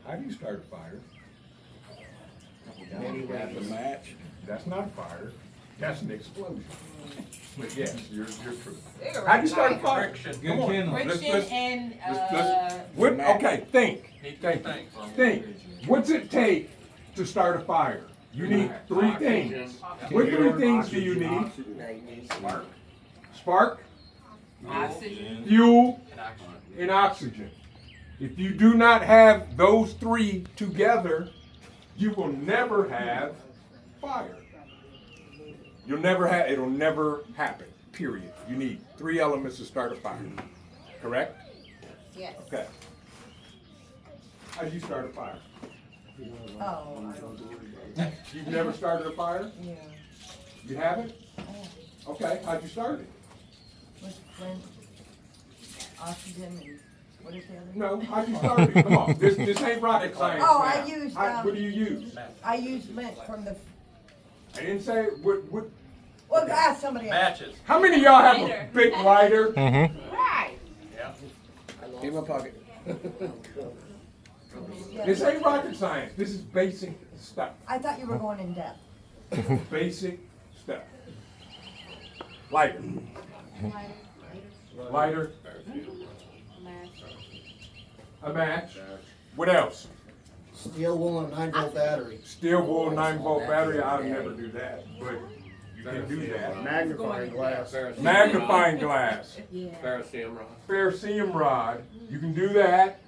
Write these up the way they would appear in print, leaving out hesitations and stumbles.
How do you start a fire? Many ways. The match. That's not a fire. That's an explosion. But yes, you're true. Cigarette How do you start a fire? Friction. Come on. Friction and, What, okay, think. Need to think. Think. What's it take to start a fire? You need three things. What three things do you need? Spark. Spark, oxygen. fuel, And oxygen. and oxygen. If you do not have those three together, you will never have fire. You'll never have, it'll never happen, period. You need three elements to start a fire, correct? Yes. Okay. How do you start a fire? Oh, I don't know. You've never started a fire? Yeah. You haven't? Okay, how'd you start it? With flint, oxygen, and what is the other? No, how'd you start it? Come on, this ain't rocket science Oh, now. I used, What do you use? I used lint from the, I didn't say, what, well, ask somebody else. Matches. how many of y'all have a big lighter? Right. Yeah. In my pocket. This ain't rocket science, this is basic stuff. I thought you were going in depth. Basic stuff. Lighter. Lighter. A match. What else? Steel wool and 9-volt battery. Steel wool 9-volt battery, I'll never do that, but you can do that. Magnifying glass. Magnifying glass. Ferrocerium rod. Ferrocerium rod, you can do that.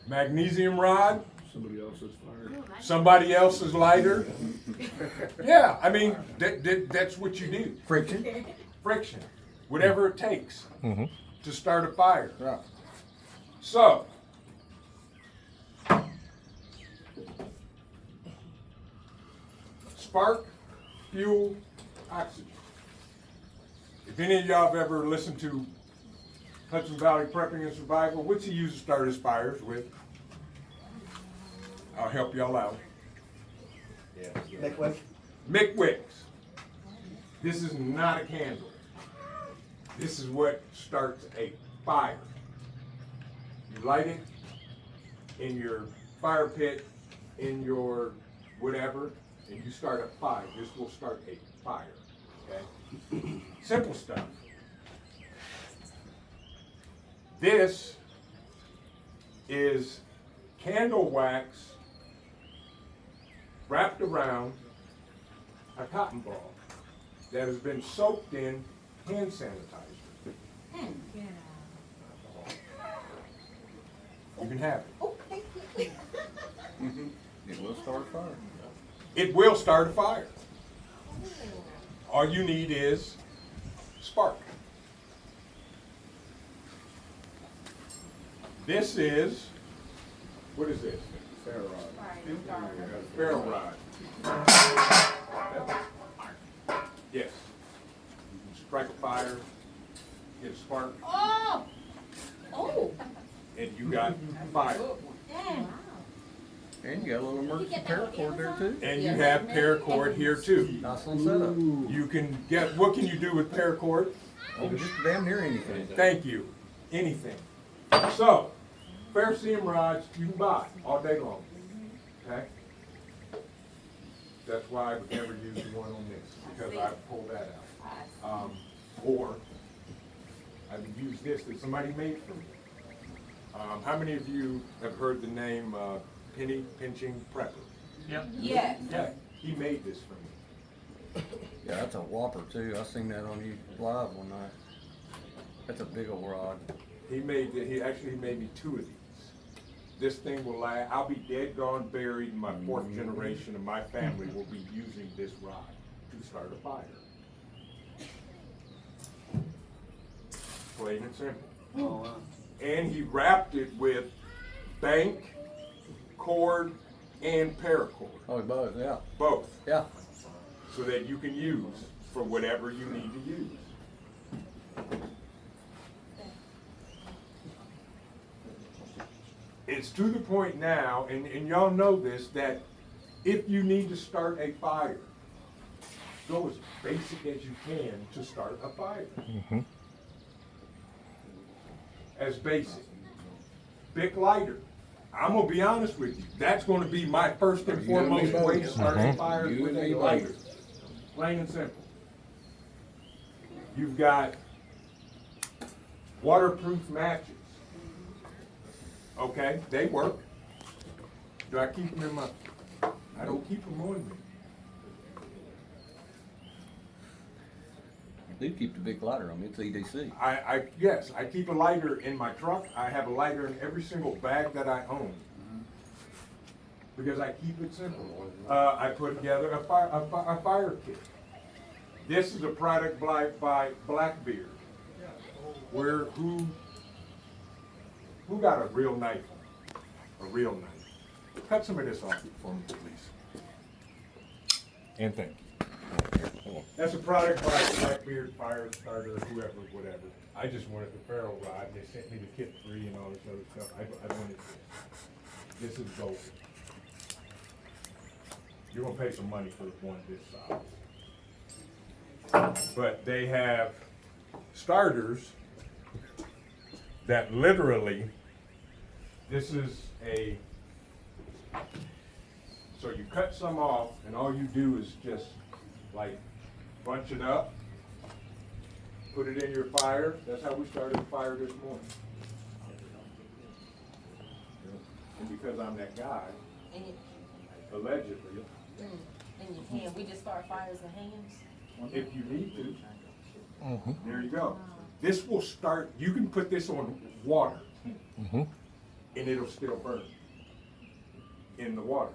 Magnesium rod, Somebody else's fire. somebody else's lighter. Yeah, I mean, that's what you do. Friction. Friction, whatever it takes to start a fire. Right. So, spark, fuel, oxygen. If any of y'all have ever listened to Hudson Valley Prepping and Survival, what's he used to start his fires with? I'll help y'all out. Make way. Mick Wicks. This is not a candle. This is what starts a fire. You light it in your fire pit, in your whatever, and you start a fire. This will start a fire, okay? Simple stuff. This is candle wax wrapped around a cotton ball that has been soaked in hand sanitizer. You can have it. Oh, thank you. It will start a fire. It will start a fire. All you need is spark. This is, what is this? Ferro rod. Ferro rod. Yes. You can strike a fire, get a spark, Oh! Oh! and you got fire. And you got a little emergency paracord there too. And you have paracord here too. Nice little setup. You can get, what can you do with paracord? Oh, just damn near anything. Thank you. Anything. So, ferrocerium rods you can buy all day long. Okay? That's why I would never use the one on this, because I pulled that out. Or I would use this that somebody made for me. How many of you have heard the name Penny Pinching Prepper? Yep. Yes. Yeah, he made this for me. Yeah, that's a whopper too. I seen that on you live one night. That's a big old rod. He made me two of these. This thing will last, I'll be dead, gone, buried, and my fourth generation of my family will be using this rod to start a fire. Plain and simple. Oh, wow. And he wrapped it with bank, cord, and paracord, Oh, both, yeah. both, Yeah. so that you can use for whatever you need to use. It's to the point now, and y'all know this, that if you need to start a fire, go as basic as you can to start a fire. As basic. Bic lighter. I'm gonna be honest with you. That's gonna be my first and You and me foremost both. way to start a fire You with and me a both. lighter. Plain and simple. You've got waterproof matches. Okay, they work. Do I keep them in my, I don't keep them on me. You do keep the big lighter on me, it's EDC. Yes, I keep a lighter in my truck. I have a lighter in every single bag that I own. Because I keep it simple. I put together a fire kit. This is a product by Blackbeard. Who got a real knife? A real knife. Cut some of this off for me, please. And thank you. That's a product by Blackbeard, Fire Starter, whoever, whatever. I just wanted the ferro rod. They sent me the kit free and all this other stuff. I wanted this. This is gold. You're gonna pay some money for one this size. But they have starters that literally, this is a, so you cut some off and all you do is just like bunch it up, put it in your fire. That's how we started the fire this morning. And because I'm that guy, And you, allegedly, and you can, we just start fires with hands? if you need to, there you go. This will start, you can put this on water and it'll still burn in the water.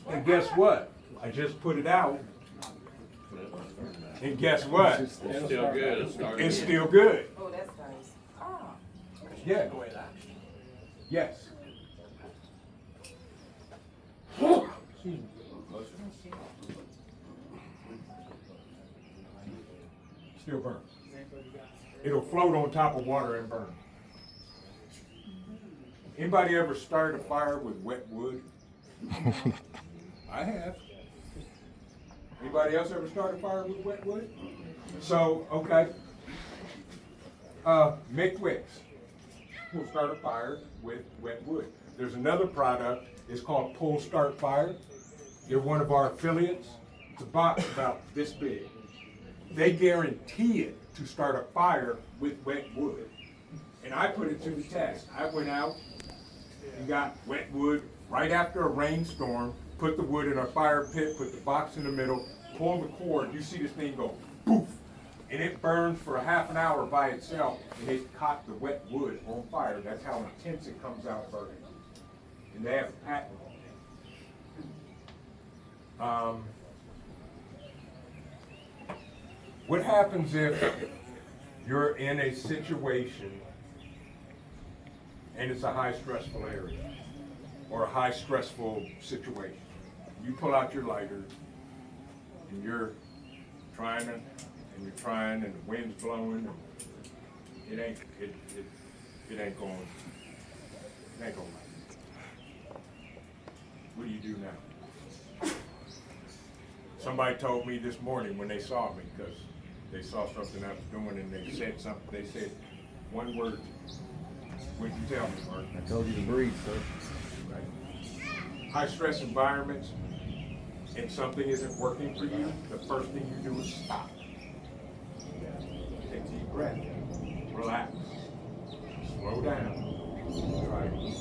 And guess what? I just put it out. And guess what? It's still good. It's starting. It's still good. Oh, that's nice. Ah. Yeah. Yes. Excuse me. Still burn. It'll float on top of water and burn. Anybody ever started a fire with wet wood? I have. Anybody else ever started a fire with wet wood? So, okay. Mick Wicks will start a fire with wet wood. There's another product, it's called Pull Start Fire. They're one of our affiliates. It's a box about this big. They guarantee it to start a fire with wet wood. And I put it to the test. I went out and got wet wood right after a rainstorm, put the wood in a fire pit, put the box in the middle, pull the cord, you see this thing go poof, and it burns for a half an hour by itself, and it caught the wet wood on fire. That's how intense it comes out burning. And they have a patent on it. What happens if you're in a situation and it's a high stressful area or a high stressful situation? You pull out your lighter and you're trying and the wind's blowing and it ain't going like it. What do you do now? Somebody told me this morning when they saw me, because they saw something I was doing and they said something, they said one word. What'd you tell me, Mark? I told you to breathe, sir. Right. High stress environments, and something isn't working for you, the first thing you do is stop. Take a deep breath, relax, slow down, try again.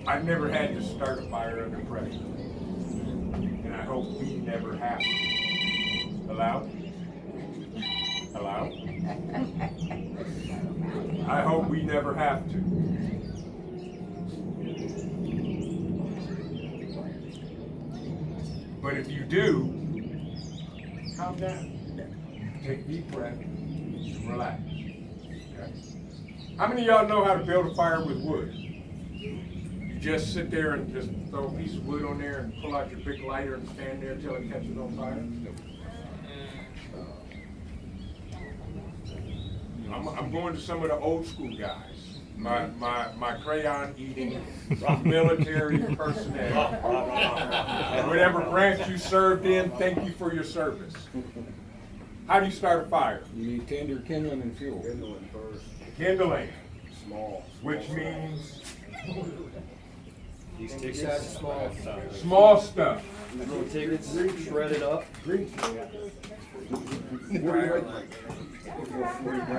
I've never had to start a fire under pressure, and I hope we never have to. Allowed? Allowed? I hope we never have to. But if you do, calm down. Take a deep breath and relax. Okay? How many of y'all know how to build a fire with wood? You just sit there and just throw a piece of wood on there and pull out your big lighter and stand there until it catches on fire? I'm going to some of the old school guys. My crayon eating military personnel. Whatever branch you served in, thank you for your service. How do you start a fire? You need tinder, kindling, and fuel. Kindling first, Kindling, small. which means These stick size are small. small stuff. Little tickets, shred it up.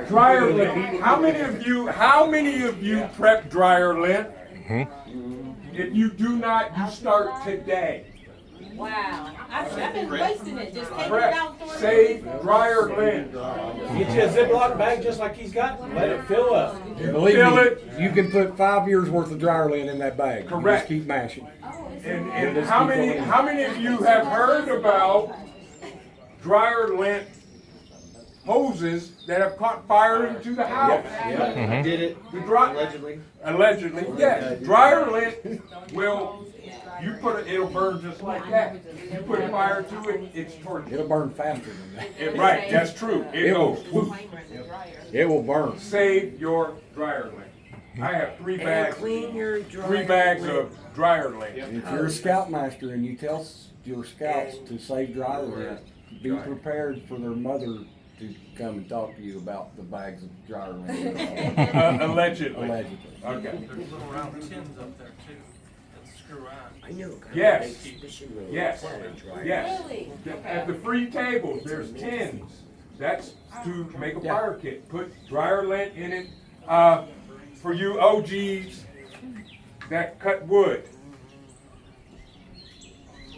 Dryer lint. How many of you prep dryer lint? If you do not, you start today. Wow, I've been wasting it, just taking it Prep, out. throwing it save away. dryer lint. Get you a Ziploc bag just like he's got, and let it fill up. Believe Fill me, it. you can put 5 years worth of dryer lint in that bag. You Correct. just keep mashing. And how many of you have heard about dryer lint hoses that have caught fire into the house? Yeah, I did it, The dry, allegedly. allegedly, yes. Dryer lint will, you put it, it'll burn just like that. You put fire to it, it's torture. It'll burn faster than that. Right, that's true. It goes, whoop. It will burn. Save your dryer lint. I have 3 And bags, clean your dryer 3 bags lint. of dryer lint. If you're a scoutmaster and you tell your scouts to save dryer lint, be prepared for their mother to come and talk to you about the bags of dryer lint. Allegedly. Allegedly. Okay. There's little round tins up there too, that screw on. I know. kind of Yes. makes fishing rods Yes, and dryer. yes. Really? At the free tables, there's tins. That's to make a Yeah. fire kit. Put dryer lint in it. For you OGs that cut wood,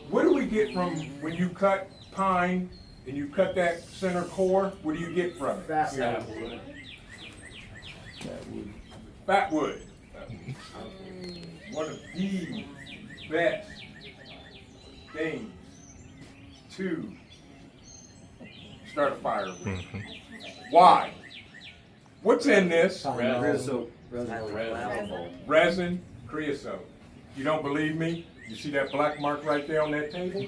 what do we get from when you cut pine and you cut that center core? What do you get from it? Fat Fat wood. One of the best things to start a fire with. Why? What's in this? creosote. Resin, creosote. You don't believe me? You see that black mark right there on that table?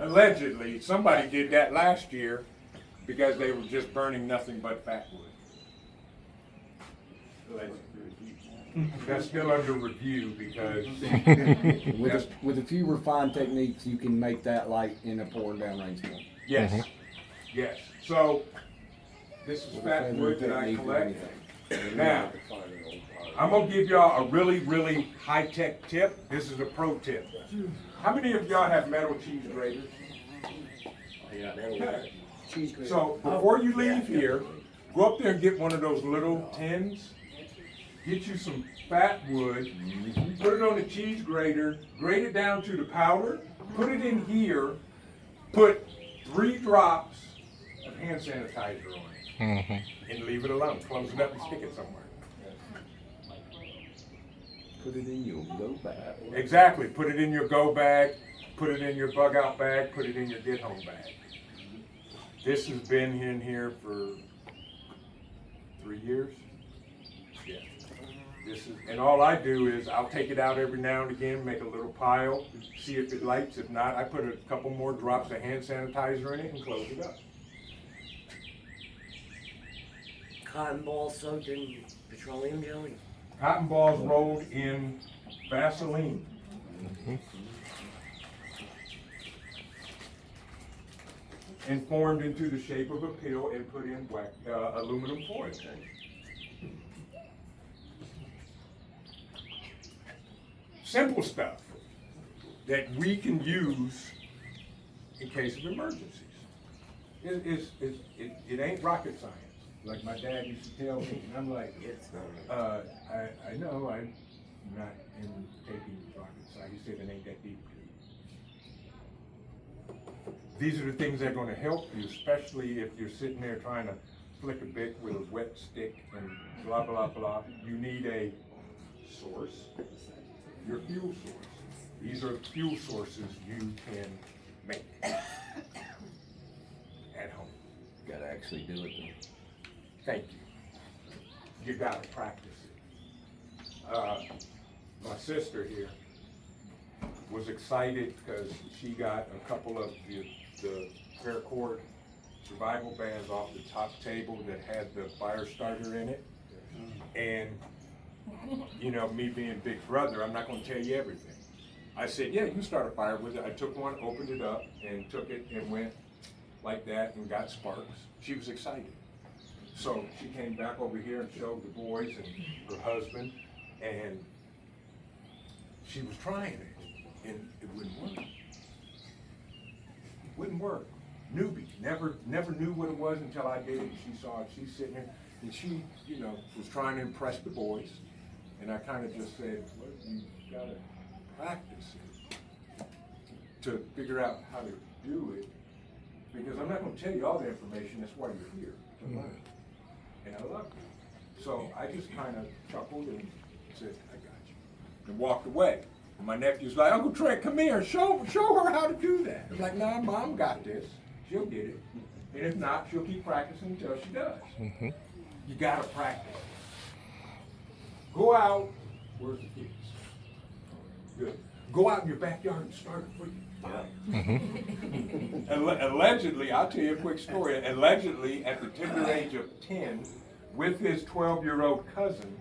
Allegedly, somebody did that last year because they were just burning nothing but fat wood. Allegedly. That's still under review because With a few refined techniques, you can make that light in a pouring down rainstorm. yes, yes. So this is fat wood that I collected. Now, I'm gonna give y'all a really, really high-tech tip. This is a pro tip. How many of y'all have metal cheese graters? Cheese grater. So before you leave here, go up there and get one of those little tins. Get you some fat wood, put it on the cheese grater, grate it down to the powder, put it in here, put 3 drops of hand sanitizer on it, and leave it alone. Close it up and stick it somewhere. Put it in your go bag. Exactly. Put it in your go bag, put it in your bug out bag, put it in your get home bag. This has been in here for 3 years. Yeah. This is, and all I do is I'll take it out every now and again, make a little pile, see if it lights. If not, I put a couple more drops of hand sanitizer in it and close it up. Cotton ball soaked in petroleum jelly. Cotton balls rolled in Vaseline. And formed into the shape of a pill and put in aluminum foil. Simple stuff that we can use in case of emergencies. It ain't rocket science, like my dad used to tell me, and I'm like, It's not. I know I'm not in taking rocket science. He said it ain't that deep. These are the things that are going to help you, especially if you're sitting there trying to flick a bit with a wet stick and blah, blah, blah. You need a source, your fuel source. These are fuel sources you can make at home. Gotta actually do it though. Thank you. You gotta practice it. My sister here was excited because she got a couple of the paracord survival bands off the top table that had the fire starter in it. And, you know, me being big brother, I'm not gonna tell you everything. I said, yeah, you start a fire with it. I took one, opened it up, and took it and went like that and got sparks. She was excited. So she came back over here and showed the boys and her husband, and she was trying it, and it wouldn't work. Wouldn't work. Newbie, never knew what it was until I did it, and she saw it. She's sitting there, and she, was trying to impress the boys, and I kind of just said, well, you gotta practice it to figure out how to do it, because I'm not gonna tell you all the information. That's why you're here, to learn. And I love you. So I just kind of chuckled and said, I got you, and walked away. And my nephew's like, Uncle Trent, come here, show her how to do that. I'm like, nah, Mom got this. She'll get it. And if not, she'll keep practicing until she does. Mm-hmm. You gotta practice. Go out. Where's the kids? Good. Go out in your backyard and start a freaking fire. Allegedly, I'll tell you a quick story. Allegedly, at the tender age of 10, with his 12-year-old cousin,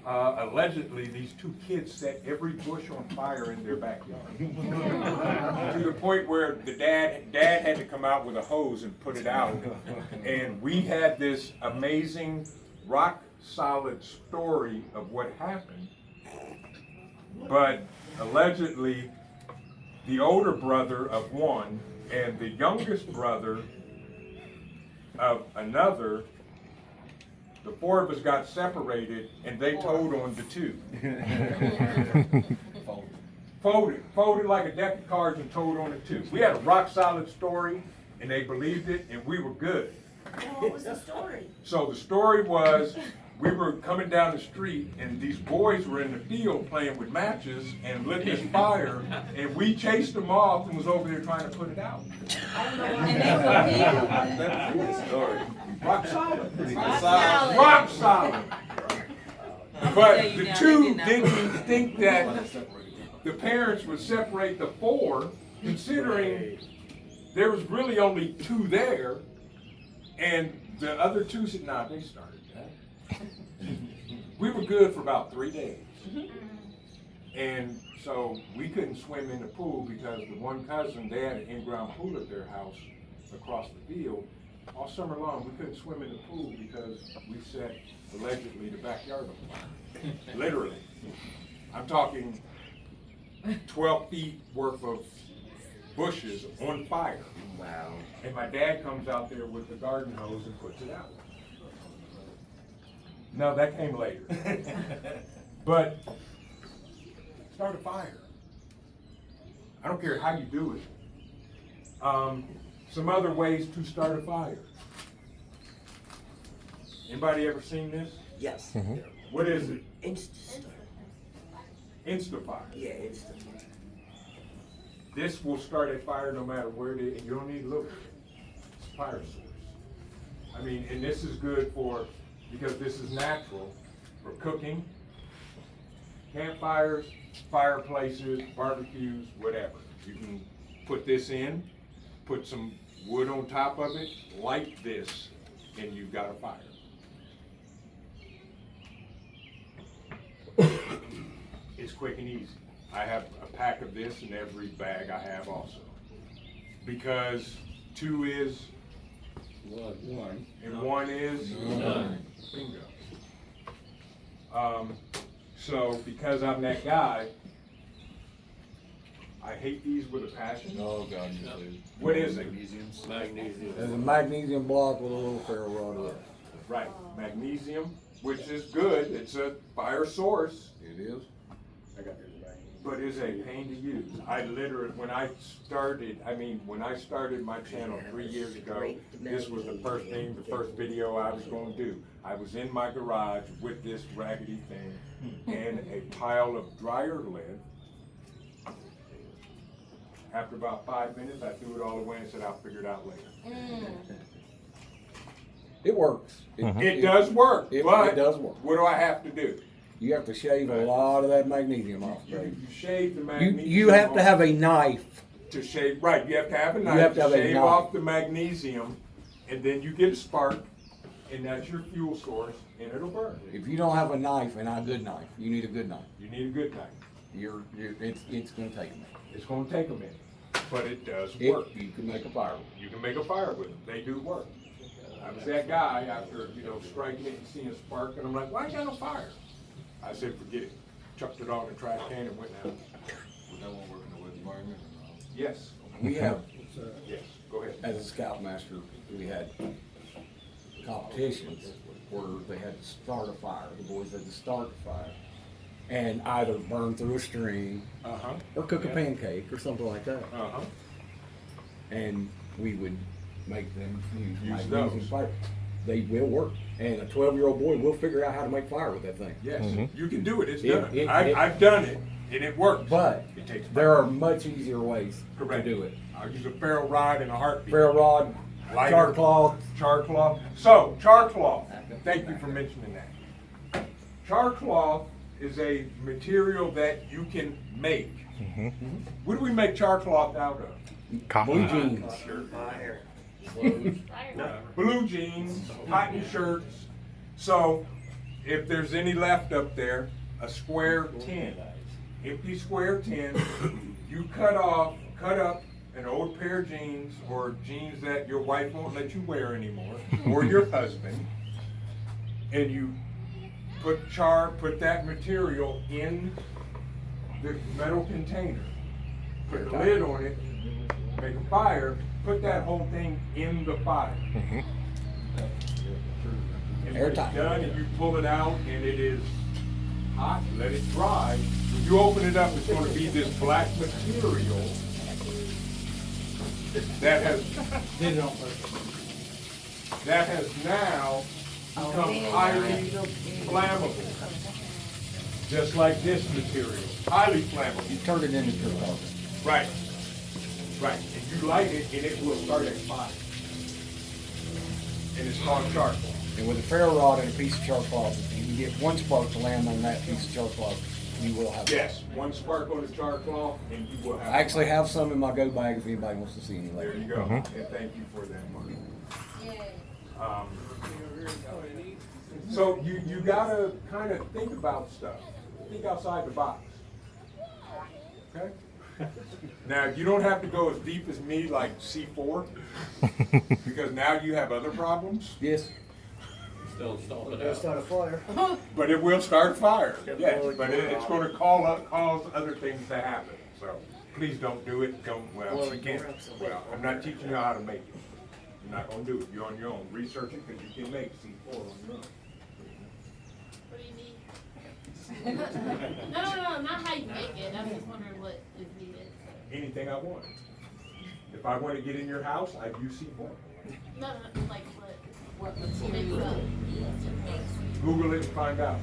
allegedly these two kids set every bush on fire in their backyard. To the point where the dad had to come out with a hose and put it out. And we had this amazing rock solid story of what happened. But allegedly, the older brother of one and the youngest brother of another, the four of us got separated, and they told on the two. Folded like a deck of cards and told on the two. We had a rock solid story, and they believed it, and we were good. Well, what was the story? So the story was, we were coming down the street, and these boys were in the field playing with matches and lit this fire, and we chased them off and was over there trying to put it out. Rock solid. Rock solid. But the two didn't think that the parents would separate the four, considering there was really only two there, and the other two said, nah, they started that. We were good for about 3 days. And so we couldn't swim in the pool because the one cousin, they had an in-ground pool at their house across the field. All summer long, we couldn't swim in the pool because we set, allegedly, the backyard on fire. Literally. I'm talking 12 feet worth of bushes on fire. Wow. And my dad comes out there with the garden hose and puts it out. No, that came later. But start a fire. I don't care how you do it. Some other ways to start a fire. Anybody ever seen this? Yes. What is it? Insta. Instafire. Yeah, Insta. This will start a fire no matter where it is, and you don't need lubricant. It's a fire source. I mean, and this is good for, because this is natural, for cooking, campfires, fireplaces, barbecues, whatever. You can put this in, put some wood on top of it, light this, and you've got a fire. It's quick and easy. I have a pack of this in every bag I have also. Because 2 is one, and 1 is none. Bingo. So because I'm that guy, I hate these with a passion. Oh, God, you do. What is it? There's a magnesium block with a little ferro rod in it. Right, magnesium, which is good. It's a fire source. It is. But it's a pain to use. I literally, when I started my channel 3 years ago, this was the first thing, the first video I was gonna do. I was in my garage with this raggedy thing and a pile of dryer lint. After about 5 minutes, I threw it all away and said, I'll figure it out later. It works. It does work, It but does work. what do I have to do? You have to shave a lot of that magnesium off, baby. You shave the magnesium. You have to off. have a knife. To shave, right, you have to have a knife have to have a shave knife. off the magnesium, and then you get a spark, and that's your fuel source, and it'll burn. If you don't have a knife and not a good knife, you need a good knife. You need a good knife. It's gonna take a minute. It's gonna take a minute. but it does It, work. you can make a fire. You can make a fire with them. They do work. I was that guy after, striking it and seeing a spark, and I'm like, why ain't got no fire? I said, forget it. Chucked it all in the trash can and went out. Would that one work in the wet environment? Yes, We have, yes, go ahead. as a scoutmaster, we had competitions where they had to start a fire. The boys had to start a fire and either burn through a string Uh-huh, or cook a pancake or something like that. uh-huh. And we would make them use Use magnesium those. fire. They will work, and a 12-year-old boy will figure out how to make fire with that thing. Yes, you can do it. It's It- done. it- I've done it, and it works. But It takes there are practice. much easier ways Correct. to do it. I'll use a ferro rod in a heartbeat. Ferro rod, Lighter. char cloth. Char cloth. So, char cloth, thank you for mentioning that. Char cloth is a material that you can make. What do we make char cloth out of? Blue jeans. Fire. Blue jeans, cotton shirts. So, if there's any left up there, a square tin, empty square tin, you cut up an old pair of jeans or jeans that your wife won't let you wear anymore, or your husband, and you put that material in the metal container, put the lid on it, make a fire, put that whole thing in the fire. And when it's Airtight. done and you pull it out and it is hot, let it dry. When you open it up, it's gonna be this black material that has now become highly flammable. Just like this material, highly flammable. You turn it into charcoal. Right, right, and you light it and it will start a fire. And it's called charcoal. And with a ferro rod and a piece of char cloth, if you can get one spark to land on that piece of char cloth, you will have. Yes, one spark on the char cloth and you will have. I actually have some in my go bag if anybody wants to see any There later. you go, and thank you for that, Mark. So you gotta kind of think about stuff, think outside the box. Okay? Now, you don't have to go as deep as me like C4, because now you have other problems, Yes. Still stall it Gotta out. start a fire. but it will start a fire, yes, but it's gonna cause other things to happen, so please don't do it, well, you can't, well, I'm not teaching you how to make it. You're not gonna do it, you're on your own, research it, because you can make C4 on your own. What do you need? No, not how you make it. I'm just wondering what is needed. Anything I want. If I want to get in your house, I use C4. No, like what makes up. Google it and find out.